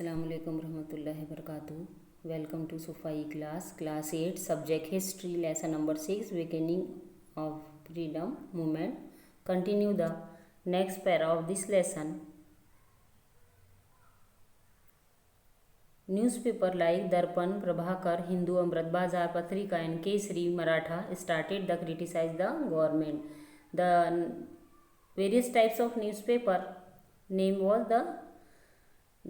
Assalamualaikum warahmatullahi wabarakatuh. Welcome to Sufai class 8, subject history, lesson number 6, beginning of freedom movement. Continue the next para of this lesson. Newspaper like Darpan, Prabhakar, Hindu, Amrit Bazar, Patrika and Kesari Maratha started to criticize the government. The various types of newspaper name was the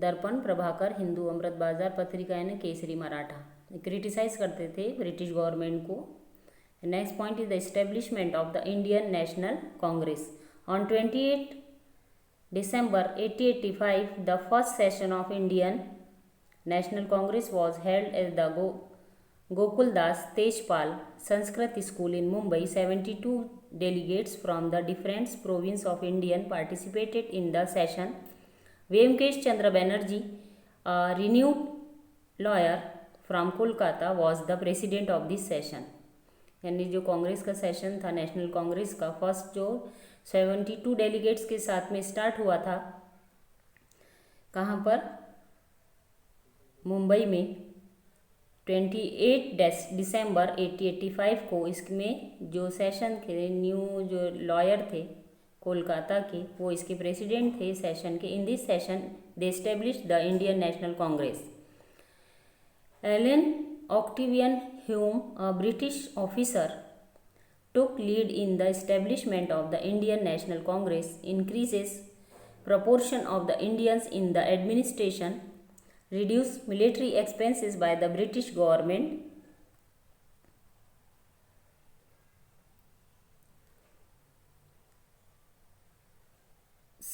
दर्पण, प्रभाकर, हिंदू, अमृत बाजार, पत्रिका and Kesari Maratha. Criticise करते थे British government को. Next point is the establishment of the Indian National Congress. On 28 December 1885 the first session of Indian National Congress was held at the Gokuldas Tejpal Sanskrit school in Mumbai. 72 delegates from the different provinces of India participated in the session. Vyomkesh Chandra Banerjee, a renowned lawyer from Kolkata, was the president of this session. यानी जो कांग्रेस का session था national Congress का first जो 72 delegates के साथ में start हुआ था. कहाँ पर? मुंबई में 28 दिसंबर 1885 को. इसमें जो सेशन के न्यू जो लॉयर थे कोलकाता के वो इसके प्रेसिडेंट थे सेशन के. In this session they establish the Indian National Congress. Allan Octavian Hume, a British officer, took lead in the establishment of the Indian National Congress. Increases proportion of the Indians in the administration, reduce military expenses by the British government.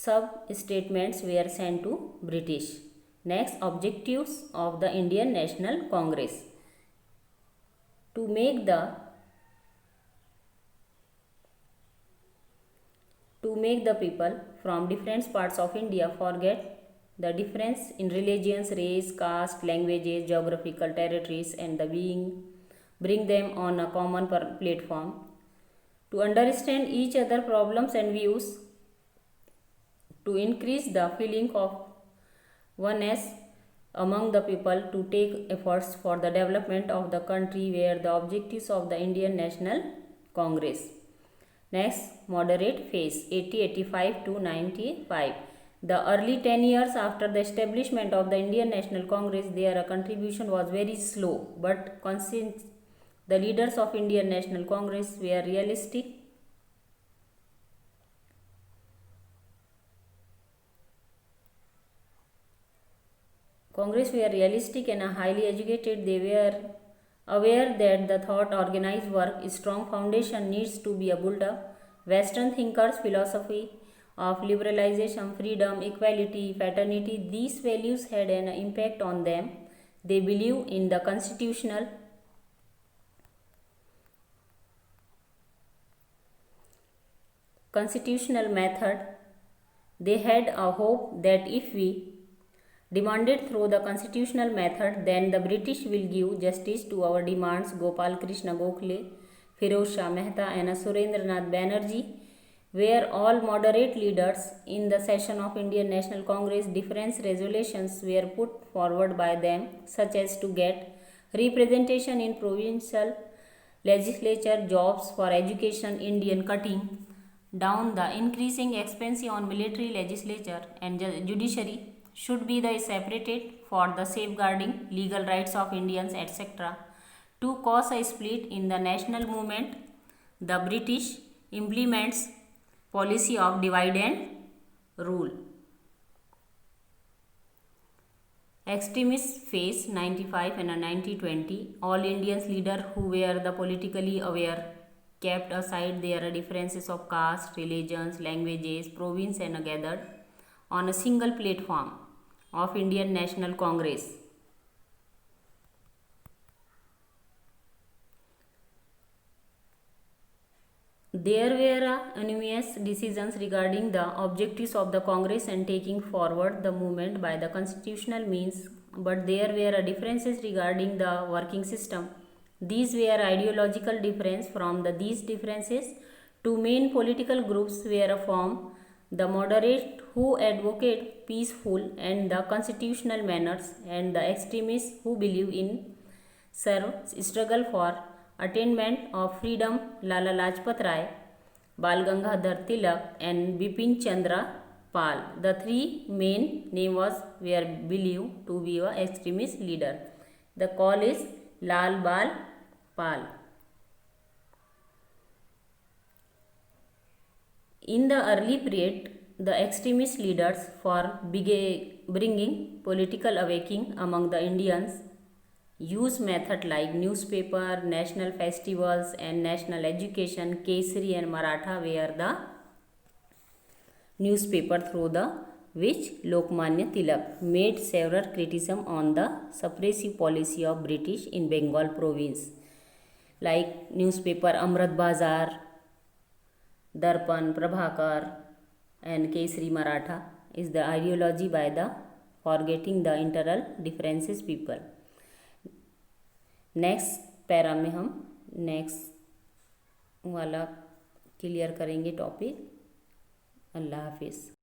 Sub-statements were sent to British. Next, objectives of the Indian National Congress. To make the people from different parts of India forget the difference in religions, race, caste, languages, geographical territories, and bring them on a common platform. To understand each other problems and views. To increase the feeling of oneness among the people, to take efforts for the development of the country were the objectives of the Indian National Congress. Next, moderate phase 1885 to 95. The early 10 years after the establishment of the Indian National Congress, their contribution was very slow, but conscious. The leaders of Indian National Congress were realistic. Congress were realistic and highly educated. They were aware that the thought organized work, strong foundation needs to be built up. Western thinkers' philosophy of liberalization, freedom, equality, fraternity, these values had an impact on them. They believe in the constitutional method. They had a hope that if we demanded through the constitutional method, then the British will give justice to our demands. Gopal Krishna Gokhale, Firoz Shah Mehta and Surendranath Banerjee were all moderate leaders. In the session of Indian National Congress, different resolutions were put forward by them, such as to get representation in provincial legislature, jobs for education, Indian cutting down the increasing expense on military legislature, and judiciary should be separated for the safeguarding legal rights of Indians, etc. To cause a split in the national movement, the British implements policy of divide and rule. Extremist phase 95 and 1920. All Indians leaders who were the politically aware kept aside their differences of caste, religions, languages, province and gathered on a single platform of Indian National Congress. There were unanimous decisions regarding the objectives of the Congress and taking forward the movement by the constitutional means, but there were differences regarding the working system. These were ideological differences. From these differences, two main political groups were formed. the moderate who advocate peaceful and the constitutional manners, and the extremists who believe in serve struggle for attainment of freedom, Lala Lajpat Rai, Bal Gangadhar Tilak, and Bipin Chandra Pal. The three main names were believed to be a extremist leader. The call is Lal Bal Pal. In the early period, the extremist leaders for bringing political awakening among the Indians use methods like newspaper, national festivals, and national education. Kesari and Maratha were the newspaper through the which Lokmanya Tilak made several criticism on the suppressive policy of British in Bengal province, like newspaper Amrit Bazar, Darpan, Prabhakar, and Kesari Maratha is the ideology by the forgetting the internal differences people. Next para में हम next वाला clear करेंगे topic. अल्लाह हाफिज़।